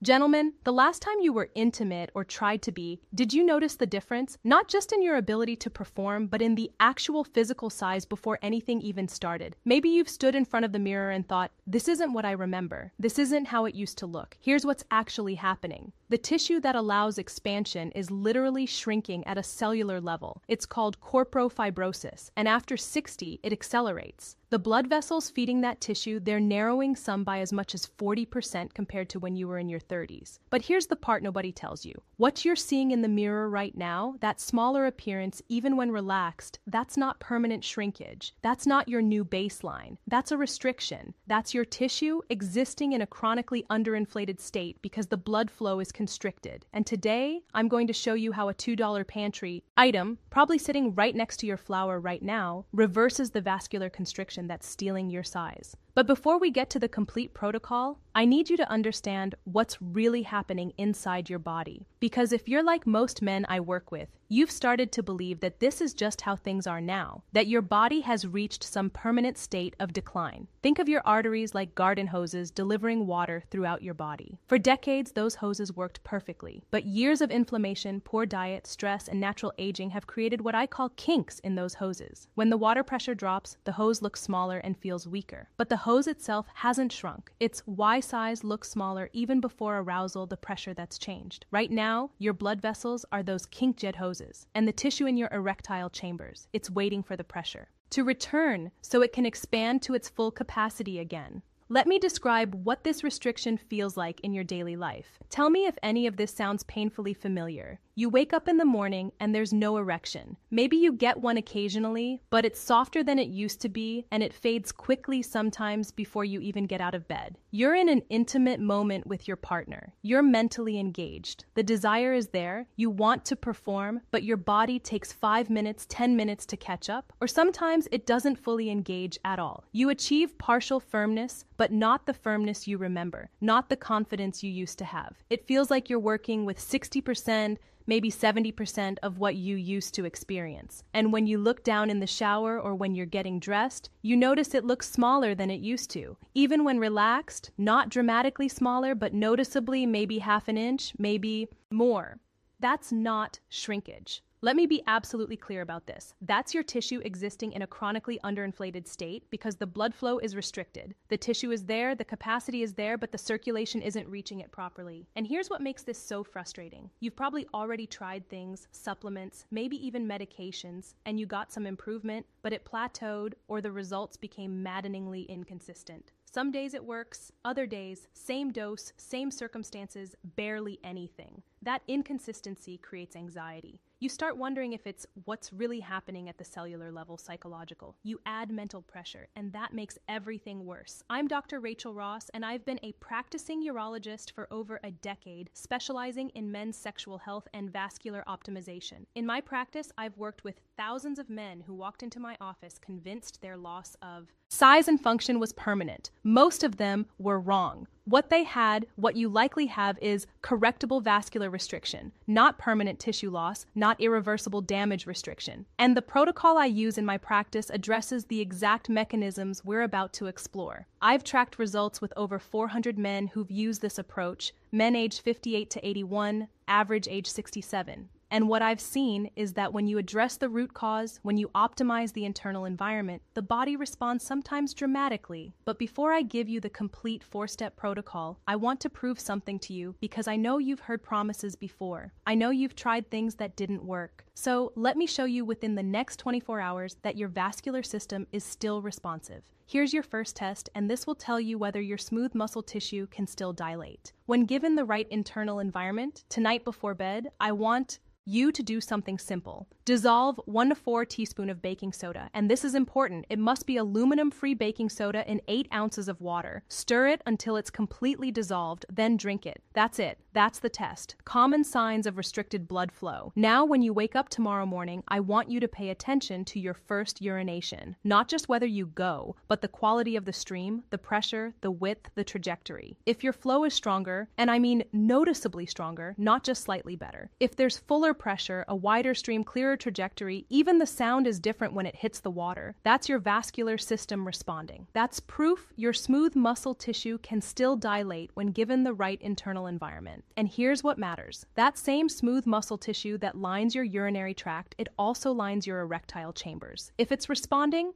Gentlemen, the last time you were intimate or tried to be, did you notice the difference? Not just in your ability to perform, but in the actual physical size before anything even started. Maybe you've stood in front of the mirror and thought, this isn't what I remember. This isn't how it used to look. Here's what's actually happening. The tissue that allows expansion is literally shrinking at a cellular level. It's called corpofibrosis, and after 60, it accelerates. The blood vessels feeding that tissue, they're narrowing some by as much as 40% compared to when you were in your 30s. But here's the part nobody tells you. What you're seeing in the mirror right now, that smaller appearance, even when relaxed, that's not permanent shrinkage. That's not your new baseline. That's a restriction. That's your tissue existing in a chronically underinflated state because the blood flow is constricted. And today, I'm going to show you how a $2 pantry item, probably sitting right next to your flower right now, reverses the vascular constriction that's stealing your size. But before we get to the complete protocol, I need you to understand what's really happening inside your body. Because if you're like most men I work with, you've started to believe that this is just how things are now, that your body has reached some permanent state of decline. Think of your arteries like garden hoses delivering water throughout your body. For decades, those hoses worked perfectly, but years of inflammation, poor diet, stress, and natural aging have created what I call kinks in those hoses. When the water pressure drops, the hose looks smaller and feels weaker. But the hose itself hasn't shrunk. Its Y size looks smaller even before arousal, the pressure that's changed. Right now, your blood vessels are those kink jet hoses, and the tissue in your erectile chambers, it's waiting for the pressure to return so it can expand to its full capacity again. Let me describe what this restriction feels like in your daily life. Tell me if any of this sounds painfully familiar. You wake up in the morning and there's no erection. Maybe you get one occasionally, but it's softer than it used to be and it fades quickly sometimes before you even get out of bed. You're in an intimate moment with your partner. You're mentally engaged. The desire is there. You want to perform, but your body takes 5 minutes, 10 minutes to catch up, or sometimes it doesn't fully engage at all. You achieve partial firmness, but not the firmness you remember, not the confidence you used to have. It feels like you're working with 60%, maybe 70% of what you used to experience. And when you look down in the shower or when you're getting dressed, you notice it looks smaller than it used to. Even when relaxed, not dramatically smaller, but noticeably maybe half an inch, maybe more. That's not shrinkage. Let me be absolutely clear about this. That's your tissue existing in a chronically underinflated state because the blood flow is restricted. The tissue is there, the capacity is there, but the circulation isn't reaching it properly. And here's what makes this so frustrating. You've probably already tried things, supplements, maybe even medications, and you got some improvement, but it plateaued or the results became maddeningly inconsistent. Some days it works, other days, same dose, same circumstances, barely anything. That inconsistency creates anxiety. You start wondering if it's what's really happening at the cellular level, psychological. You add mental pressure, and that makes everything worse. I'm Dr. Rachel Ross, and I've been a practicing urologist for over a decade, specializing in men's sexual health and vascular optimization. In my practice, I've worked with thousands of men who walked into my office convinced their loss of size and function was permanent. Most of them were wrong. What they had, what you likely have, is correctable vascular restriction, not permanent tissue loss, not irreversible damage restriction. And the protocol I use in my practice addresses the exact mechanisms we're about to explore. I've tracked results with over 400 men who've used this approach, men aged 58 to 81, average age 67. And what I've seen is that when you address the root cause, when you optimize the internal environment, the body responds sometimes dramatically. But before I give you the complete 4-step protocol, I want to prove something to you because I know you've heard promises before. I know you've tried things that didn't work. So let me show you within the next 24 hours that your vascular system is still responsive. Here's your first test, and this will tell you whether your smooth muscle tissue can still dilate. When given the right internal environment, tonight before bed, I want you to do something simple. Dissolve 1 to 4 teaspoons of baking soda, and this is important. It must be aluminum-free baking soda in 8 ounces of water. Stir it until it's completely dissolved, then drink it. That's it. That's the test. Common signs of restricted blood flow. Now, when you wake up tomorrow morning, I want you to pay attention to your first urination. Not just whether you go, but the quality of the stream, the pressure, the width, the trajectory. If your flow is stronger, and I mean noticeably stronger, not just slightly better. If there's fuller pressure, a wider stream, clearer clearer trajectory, even the sound is different when it hits the water. That's your vascular system responding. That's proof your smooth muscle tissue can still dilate when given the right internal environment. And here's what matters. That same smooth muscle tissue that lines your urinary tract, it also lines your erectile chambers. If it's responding,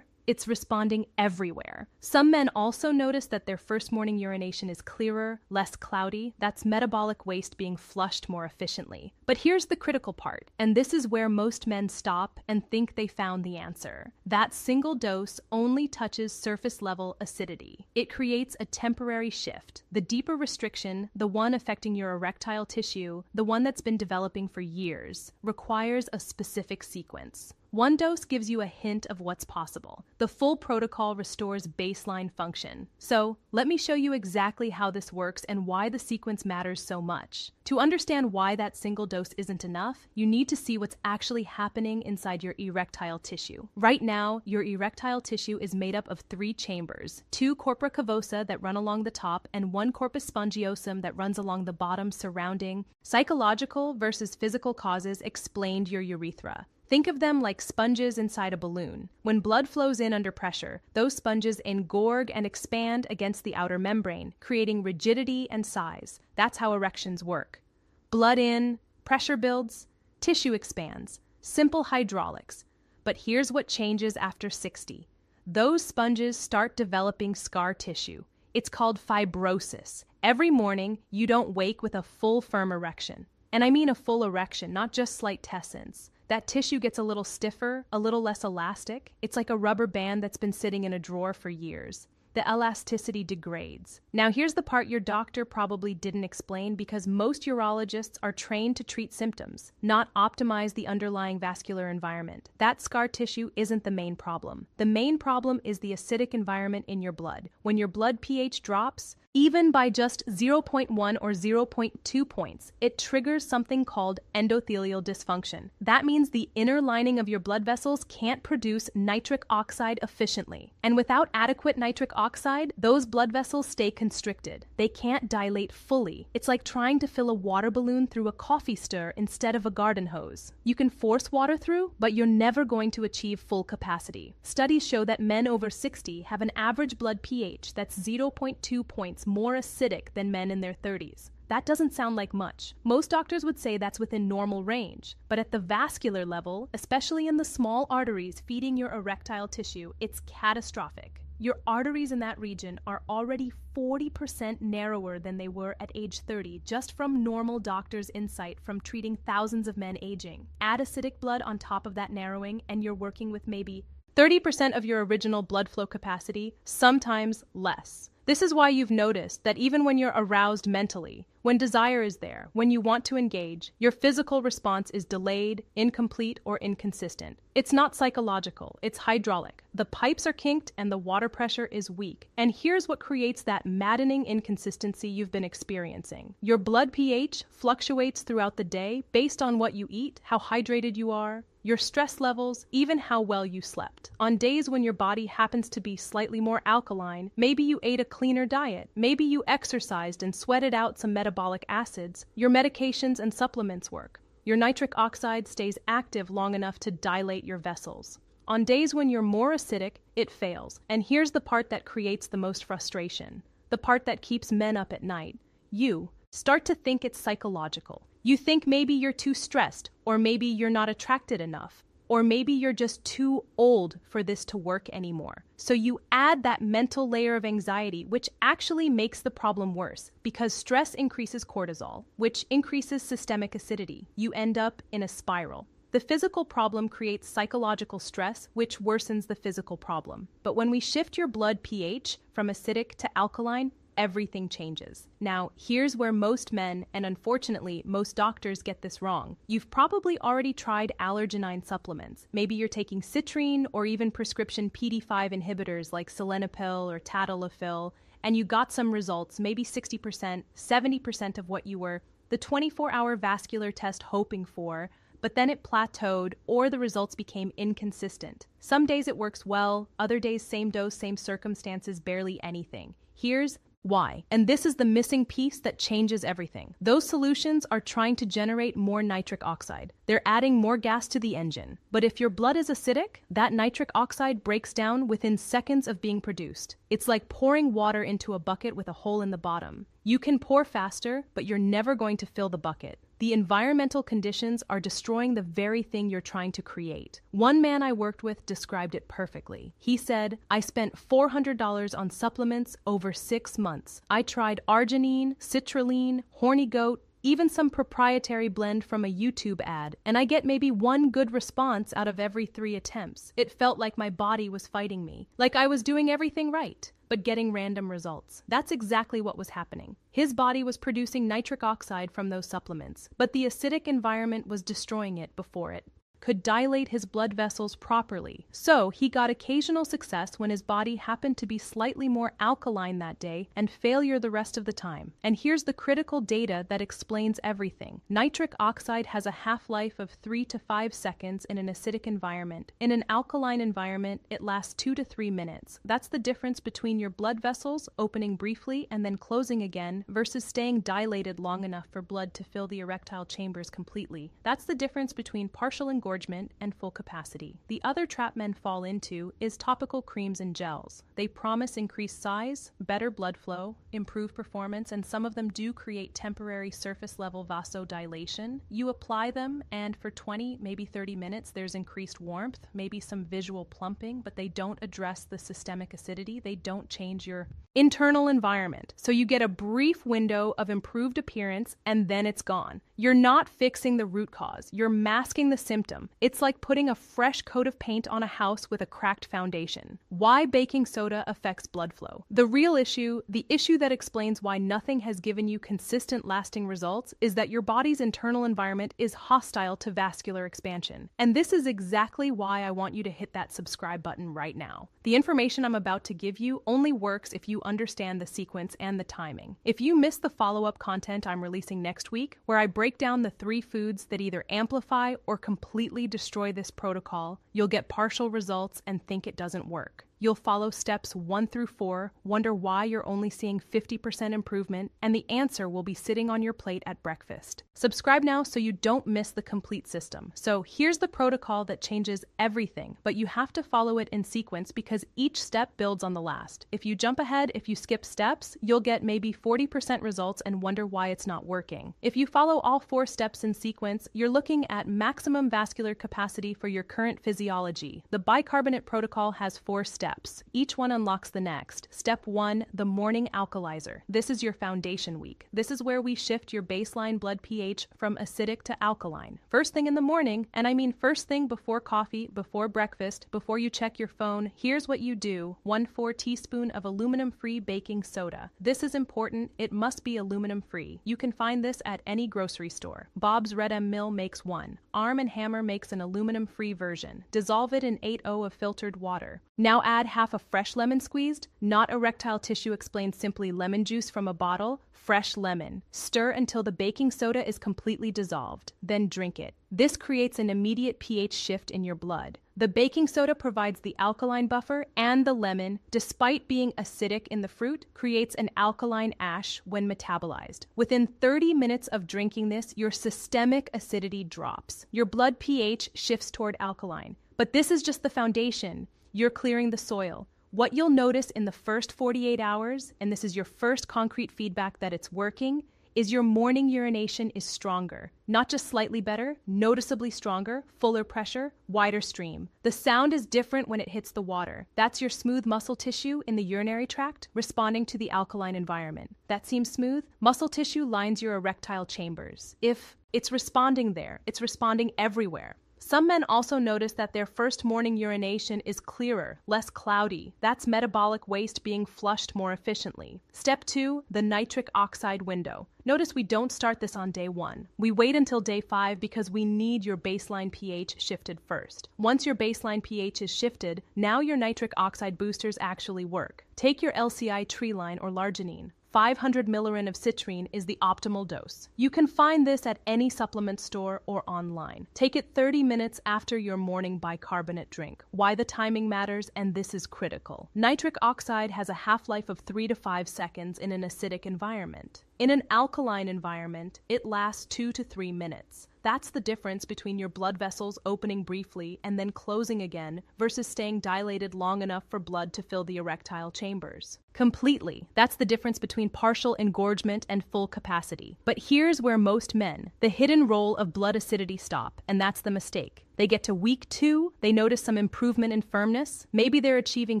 it's responding everywhere. Some men also notice that their first morning urination is clearer, less cloudy. That's metabolic waste being flushed more efficiently. But here's the critical part, and this is where most men stop and think they found the answer. That single dose only touches surface-level acidity. It creates a temporary shift. The deeper restriction, the one affecting your erectile tissue, the one that's been developing for years, requires a specific sequence. One dose gives you a hint of what's possible. The full protocol restores baseline function. So, let me show you exactly how this works and why the sequence matters so much. To understand why that single dose isn't enough, you need to see what's actually happening inside your erectile tissue. Right now, your erectile tissue is made up of 3 chambers, 2 corpora cavosa that run along the top and 1 corpus spongiosum that runs along the bottom surrounding. Psychological versus physical causes explained your urethra. Think of them like sponges inside a balloon. When blood flows in under pressure, those sponges engorge and expand against the outer membrane, creating rigidity and size. That's how erections work. Blood in, pressure builds, tissue expands. Simple hydraulics. But here's what changes after 60. Those sponges start developing scar tissue. It's called fibrosis. Every morning, you don't wake with a full firm erection. And I mean a full erection, not just slight tessence. That tissue gets a little stiffer, a little less elastic. It's like a rubber band that's been sitting in a drawer for years. The elasticity degrades. Now here's the part your doctor probably didn't explain, because most urologists are trained to treat symptoms, not optimize the underlying vascular environment. That scar tissue isn't the main problem. The main problem is the acidic environment in your blood. When your blood pH drops, even by just 0.1 or 0.2 points, it triggers something called endothelial dysfunction. That means the inner lining of your blood vessels can't produce nitric oxide efficiently. And without adequate nitric oxide, those blood vessels stay constricted. They can't dilate fully. It's like trying to fill a water balloon through a coffee stir instead of a garden hose. You can force water through, but you're never going to achieve full capacity. Studies show that men over 60 have an average blood pH that's 0.2 points more acidic than men in their 30s. That doesn't sound like much. Most doctors would say that's within normal range, but at the vascular level, especially in the small arteries feeding your erectile tissue, it's catastrophic. Your arteries in that region are already 40% narrower than they were at age 30, just from normal doctor's insight from treating thousands of men aging. Add acidic blood on top of that narrowing, and you're working with maybe 30% of your original blood flow capacity, sometimes less. This is why you've noticed that even when you're aroused mentally, when desire is there, when you want to engage, your physical response is delayed, incomplete, or inconsistent. It's not psychological, it's hydraulic. The pipes are kinked and the water pressure is weak. And here's what creates that maddening inconsistency you've been experiencing. Your blood pH fluctuates throughout the day based on what you eat, how hydrated you are, your stress levels, even how well you slept. On days when your body happens to be slightly more alkaline, maybe you ate a cleaner diet, maybe you exercised and sweated out some metabolic acids, your medications and supplements work. Your nitric oxide stays active long enough to dilate your vessels. On days when you're more acidic, it fails. And here's the part that creates the most frustration, the part that keeps men up at night. You start to think it's psychological. You think maybe you're too stressed, or maybe you're not attracted enough, or maybe you're just too old for this to work anymore. So you add that mental layer of anxiety, which actually makes the problem worse, because stress increases cortisol, which increases systemic acidity. You end up in a spiral. The physical problem creates psychological stress, which worsens the physical problem. But when we shift your blood pH from acidic to alkaline, everything changes. Now, here's where most men, and unfortunately most doctors, get this wrong. You've probably already tried allergenine supplements. Maybe you're taking citrine or even prescription PD-5 inhibitors like sildenafil or tadalafil, and you got some results, maybe 60%, 70% of what you were the 24-hour vascular test hoping for, but then it plateaued or the results became inconsistent. Some days it works well, other days same dose, same circumstances, barely anything. Here's Why? And this is the missing piece that changes everything. Those solutions are trying to generate more nitric oxide. They're adding more gas to the engine. But if your blood is acidic, that nitric oxide breaks down within seconds of being produced. It's like pouring water into a bucket with a hole in the bottom. You can pour faster, but you're never going to fill the bucket. The environmental conditions are destroying the very thing you're trying to create. One man I worked with described it perfectly. He said, "I spent $400 on supplements over 6 months. I tried arginine, citrulline, horny goat, even some proprietary blend from a YouTube ad, and I get maybe one good response out of every 3 attempts. It felt like my body was fighting me, like I was doing everything right, but getting random results." That's exactly what was happening. His body was producing nitric oxide from those supplements, but the acidic environment was destroying it before it could dilate his blood vessels properly. So he got occasional success when his body happened to be slightly more alkaline that day and failure the rest of the time. And here's the critical data that explains everything. Nitric oxide has a half-life of 3 to 5 seconds in an acidic environment. In an alkaline environment, it lasts 2 to 3 minutes. That's the difference between your blood vessels opening briefly and then closing again versus staying dilated long enough for blood to fill the erectile chambers completely. That's the difference between partial engorgement and full capacity. The other trap men fall into is topical creams and gels. They promise increased size, better blood flow, improved performance, and some of them do create temporary surface level vasodilation. You apply them, and for 20, maybe 30 minutes, there's increased warmth, maybe some visual plumping, but they don't address the systemic acidity. They don't change your internal environment. So you get a brief window of improved appearance, and then it's gone. You're not fixing the root cause. You're masking the symptom. It's like putting a fresh coat of paint on a house with a cracked foundation. Why baking soda affects blood flow? The real issue, the issue that explains why nothing has given you consistent lasting results, is that your body's internal environment is hostile to vascular expansion. And this is exactly why I want you to hit that subscribe button right now. The information I'm about to give you only works if you understand the sequence and the timing. If you miss the follow-up content I'm releasing next week, where I break down the 3 foods that either amplify or completely destroy this protocol, you'll get partial results and think it doesn't work. You'll follow steps 1 through 4, wonder why you're only seeing 50% improvement, and the answer will be sitting on your plate at breakfast. Subscribe now so you don't miss the complete system. So here's the protocol that changes everything, but you have to follow it in sequence because each step builds on the last. If you jump ahead, if you skip steps, you'll get maybe 40% results and wonder why it's not working. If you follow all 4 steps in sequence, you're looking at maximum vascular capacity for your current physiology. The bicarbonate protocol has 4 steps. Each one unlocks the next. Step 1, the morning alkalizer. This is your foundation week. This is where we shift your baseline blood pH from acidic to alkaline. First thing in the morning, and I mean first thing before coffee, before breakfast, before you check your phone, here's what you do. 1/4 teaspoon of aluminum-free baking soda. This is important. It must be aluminum-free. You can find this at any grocery store. Bob's Red M Mill makes one. Arm & Hammer makes an aluminum-free version. Dissolve it in 8/0 of filtered water. Now add half a fresh lemon squeezed. Not erectile tissue explained simply lemon juice from a bottle. Fresh lemon. Stir until the baking soda is completely dissolved. Then drink it. This creates an immediate pH shift in your blood. The baking soda provides the alkaline buffer, and the lemon, despite being acidic in the fruit, creates an alkaline ash when metabolized. Within 30 minutes of drinking this, your systemic acidity drops. Your blood pH shifts toward alkaline. But this is just the foundation. You're clearing the soil. What you'll notice in the first 48 hours, and this is your first concrete feedback that it's working, is your morning urination is stronger. Not just slightly better, noticeably stronger, fuller pressure, wider stream. The sound is different when it hits the water. That's your smooth muscle tissue in the urinary tract responding to the alkaline environment. That seems smooth? Muscle tissue lines your erectile chambers. If it's responding there, it's responding everywhere. Some men also notice that their first morning urination is clearer, less cloudy. That's metabolic waste being flushed more efficiently. Step 2, the nitric oxide window. Notice we don't start this on day 1. We wait until day 5 because we need your baseline pH shifted first. Once your baseline pH is shifted, now your nitric oxide boosters actually work. Take your LCI tree line or larginine. 500 millirent of citrine is the optimal dose. You can find this at any supplement store or online. Take it 30 minutes after your morning bicarbonate drink. Why the timing matters, and this is critical. Nitric oxide has a half-life of 3 to 5 seconds in an acidic environment. In an alkaline environment, it lasts 2 to 3 minutes. That's the difference between your blood vessels opening briefly and then closing again versus staying dilated long enough for blood to fill the erectile chambers. Completely. That's the difference between partial engorgement and full capacity. But here's where most men, the hidden role of blood acidity stop, and that's the mistake. They get to week 2, they notice some improvement in firmness. Maybe they're achieving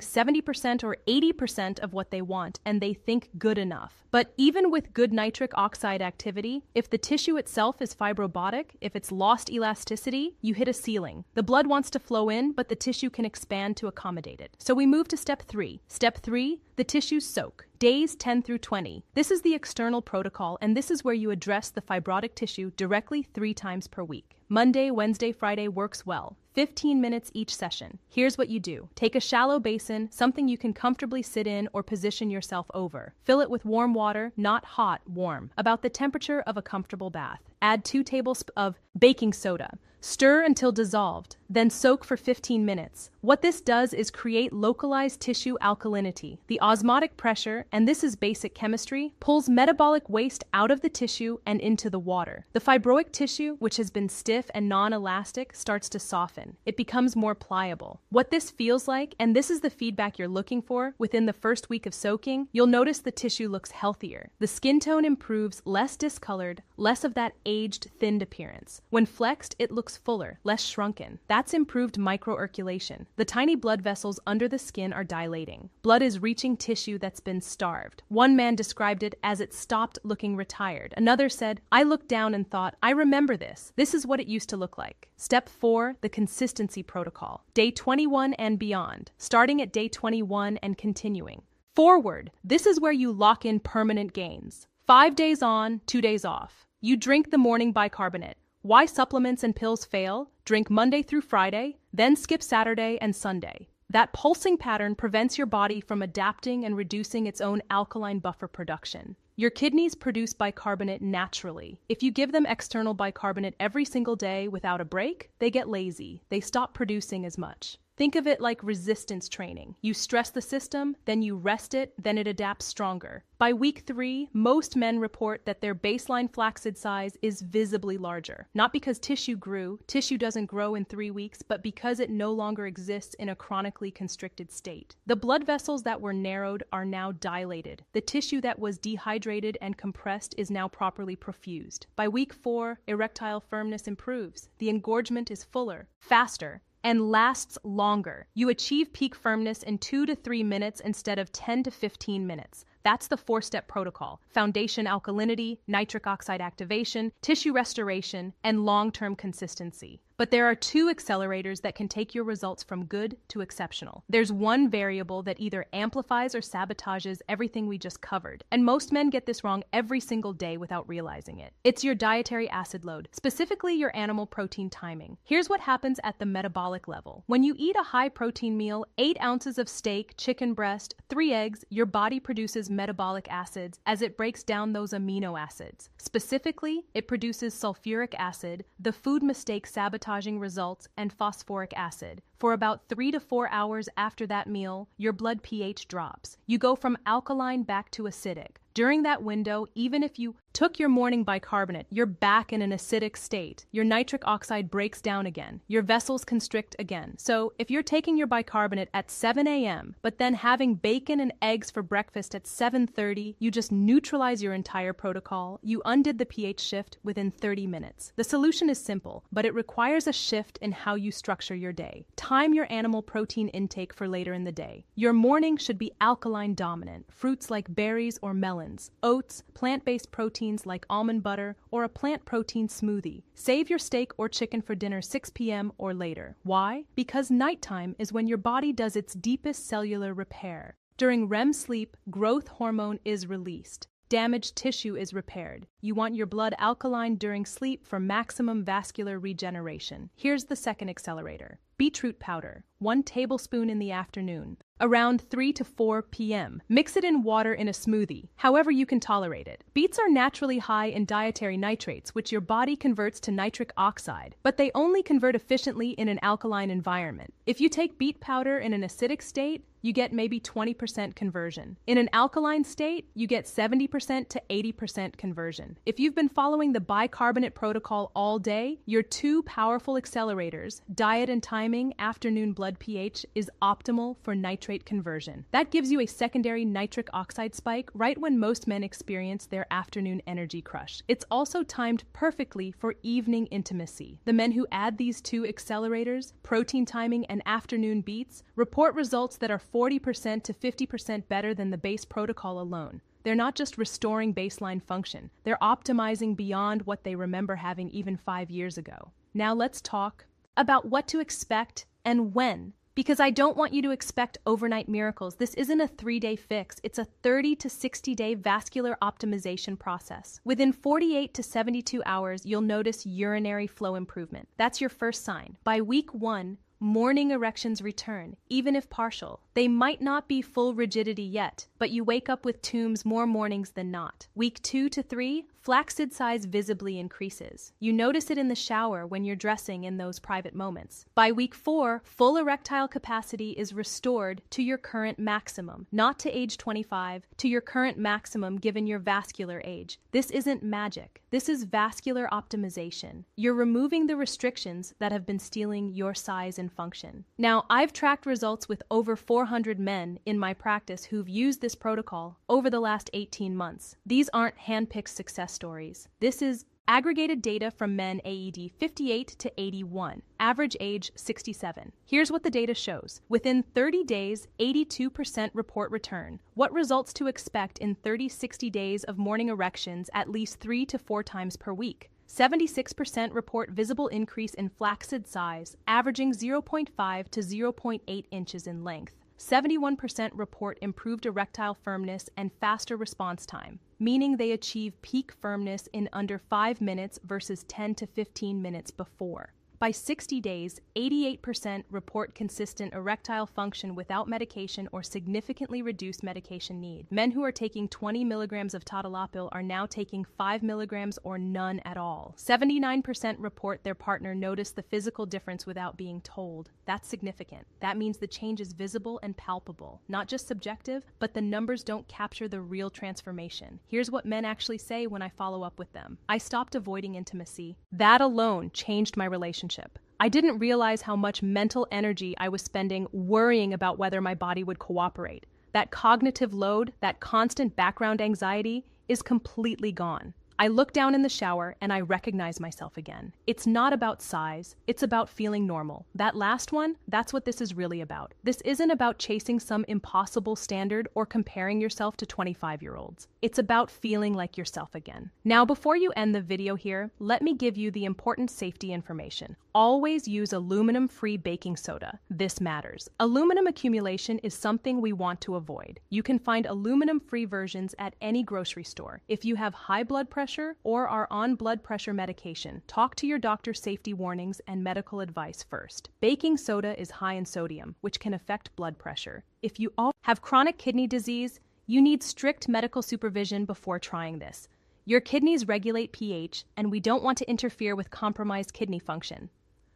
70% or 80% of what they want, and they think good enough. But even with good nitric oxide activity, if the tissue itself is fibrotic, if it's lost elasticity, you hit a ceiling. The blood wants to flow in, but the tissue can expand to accommodate it. So we move to step 3. Step 3, the tissues soak. Days 10 through 20. This is the external protocol, and this is where you address the fibrotic tissue directly 3 times per week. Monday, Wednesday, Friday works well. 15 minutes each session. Here's what you do. Take a shallow basin, something you can comfortably sit in or position yourself over. Fill it with warm water, not hot, warm, about the temperature of a comfortable bath. Add 2 tablespoons of baking soda. Stir until dissolved, then soak for 15 minutes. What this does is create localized tissue alkalinity. The osmotic pressure, and this is basic chemistry, pulls metabolic waste out of the tissue and into the water. The fibroic tissue, which has been stiff and non-elastic, starts to soften. It becomes more pliable. What this feels like, and this is the feedback you're looking for, within the first week of soaking, you'll notice the tissue looks healthier. The skin tone improves, less discolored, less of that aged, thinned appearance. When flexed, it looks fuller, less shrunken. That's improved microirculation. The tiny blood vessels under the skin are dilating. Blood is reaching tissue that's been starved. One man described it as it stopped looking retired. Another said, "I looked down and thought, I remember this. This is what it used to look like." Step 4, the consistency protocol. Day 21 and beyond, starting at day 21 and continuing. Forward, this is where you lock in permanent gains. 5 days on, 2 days off. You drink the morning bicarbonate. Why supplements and pills fail? Drink Monday through Friday, then skip Saturday and Sunday. That pulsing pattern prevents your body from adapting and reducing its own alkaline buffer production. Your kidneys produce bicarbonate naturally. If you give them external bicarbonate every single day without a break, they get lazy. They stop producing as much. Think of it like resistance training. You stress the system, then you rest it, then it adapts stronger. By week 3, most men report that their baseline flaccid size is visibly larger. Not because tissue grew, tissue doesn't grow in 3 weeks, but because it no longer exists in a chronically constricted state. The blood vessels that were narrowed are now dilated. The tissue that was dehydrated and compressed is now properly perfused. By week 4, erectile firmness improves. The engorgement is fuller, faster, and lasts longer. You achieve peak firmness in 2 to 3 minutes instead of 10 to 15 minutes. That's the 4-step protocol: foundation alkalinity, nitric oxide activation, tissue restoration, and long-term consistency. But there are 2 accelerators that can take your results from good to exceptional. There's one variable that either amplifies or sabotages everything we just covered, and most men get this wrong every single day without realizing it. It's your dietary acid load, specifically your animal protein timing. Here's what happens at the metabolic level. When you eat a high-protein meal, 8 ounces of steak, chicken breast, 3 eggs, your body produces metabolic acids as it breaks down those amino acids. Specifically, it produces sulfuric acid, the food mistake sabotaging results, and phosphoric acid. For about 3 to 4 hours after that meal, your blood pH drops. You go from alkaline back to acidic. During that window, even if you took your morning bicarbonate, you're back in an acidic state. Your nitric oxide breaks down again. Your vessels constrict again. So if you're taking your bicarbonate at 7 a.m., but then having bacon and eggs for breakfast at 7:30, you just neutralize your entire protocol. You undid the pH shift within 30 minutes. The solution is simple, but it requires a shift in how you structure your day. Time your animal protein intake for later in the day. Your morning should be alkaline dominant. Fruits like berries or melons, oats, plant-based proteins like almond butter, or a plant protein smoothie. Save your steak or chicken for dinner 6 p.m. or later. Why? Because nighttime is when your body does its deepest cellular repair. During REM sleep, growth hormone is released. Damaged tissue is repaired. You want your blood alkaline during sleep for maximum vascular regeneration. Here's the second accelerator: Beetroot powder, 1 tablespoon in the afternoon, around 3 to 4 p.m. Mix it in water in a smoothie, however you can tolerate it. Beets are naturally high in dietary nitrates, which your body converts to nitric oxide, but they only convert efficiently in an alkaline environment. If you take beet powder in an acidic state, you get maybe 20% conversion. In an alkaline state, you get 70% to 80% conversion. If you've been following the bicarbonate protocol all day, your 2 powerful accelerators, diet and timing, afternoon blood pH, is optimal for nitrate conversion. That gives you a secondary nitric oxide spike right when most men experience their afternoon energy crush. It's also timed perfectly for evening intimacy. The men who add these 2 accelerators, protein timing and afternoon beets, report results that are 40% to 50% better than the base protocol alone. They're not just restoring baseline function, they're optimizing beyond what they remember having even 5 years ago. Now let's talk about what to expect and when. Because I don't want you to expect overnight miracles. This isn't a 3-day fix. It's a 30 to 60-day vascular optimization process. Within 48 to 72 hours, you'll notice urinary flow improvement. That's your first sign. By week 1, morning erections return, even if partial. They might not be full rigidity yet, but you wake up with tombs more mornings than not. Week 2 to 3, flaccid size visibly increases. You notice it in the shower when you're dressing in those private moments. By week 4, full erectile capacity is restored to your current maximum, not to age 25, to your current maximum given your vascular age. This isn't magic. This is vascular optimization. You're removing the restrictions that have been stealing your size and function. Now, I've tracked results with over 400 men in my practice who've used this protocol over the last 18 months. These aren't hand-picked success stories. This is aggregated data from men AED 58 to 81, average age 67. Here's what the data shows. Within 30 days, 82% report return. What results to expect in 30-60 days of morning erections at least 3 to 4 times per week? 76% report visible increase in flaccid size, averaging 0.5 to 0.8 inches in length. 71% report improved erectile firmness and faster response time, meaning they achieve peak firmness in under 5 minutes versus 10 to 15 minutes before. By 60 days, 88% report consistent erectile function without medication or significantly reduced medication need. Men who are taking 20 milligrams of tadalafil are now taking 5 milligrams or none at all. 79% report their partner noticed the physical difference without being told. That's significant. That means the change is visible and palpable, not just subjective, but the numbers don't capture the real transformation. Here's what men actually say when I follow up with them. I stopped avoiding intimacy. That alone changed my relationship. I didn't realize how much mental energy I was spending worrying about whether my body would cooperate. That cognitive load, that constant background anxiety, is completely gone. I look down in the shower and I recognize myself again. It's not about size, it's about feeling normal. That last one, that's what this is really about. This isn't about chasing some impossible standard or comparing yourself to 25-year-olds. It's about feeling like yourself again. Now, before you end the video here, let me give you the important safety information. Always use aluminum-free baking soda. This matters. Aluminum accumulation is something we want to avoid. You can find aluminum-free versions at any grocery store. If you have high blood pressure or are on blood pressure medication, talk to your doctor's safety warnings and medical advice first. Baking soda is high in sodium, which can affect blood pressure. If you all have chronic kidney disease, you need strict medical supervision before trying this. Your kidneys regulate pH, and we don't want to interfere with compromised kidney function.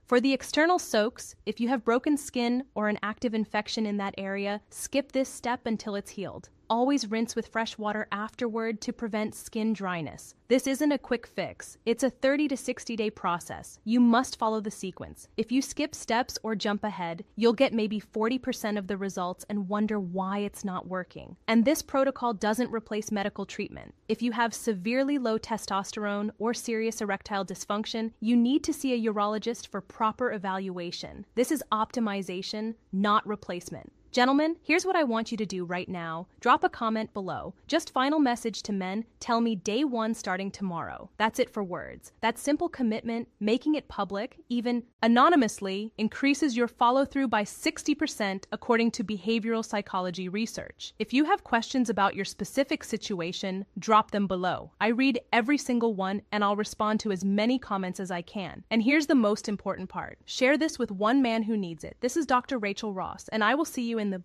For the external soaks, if you have broken skin or an active infection in that area, skip this step until it's healed. Always rinse with fresh water afterward to prevent skin dryness. This isn't a quick fix. It's a 30 to 60-day process. You must follow the sequence. If you skip steps or jump ahead, you'll get maybe 40% of the results and wonder why it's not working. And this protocol doesn't replace medical treatment. If you have severely low testosterone or serious erectile dysfunction, you need to see a urologist for proper evaluation. This is optimization, not replacement. Gentlemen, here's what I want you to do right now. Drop a comment below. Just final message to men, tell me day 1 starting tomorrow. That's it for words. That simple commitment, making it public, even anonymously, increases your follow-through by 60% according to behavioral psychology research. If you have questions about your specific situation, drop them below. I read every single one and I'll respond to as many comments as I can. And here's the most important part. Share this with one man who needs it. This is Dr. Rachel Ross, and I will see you in the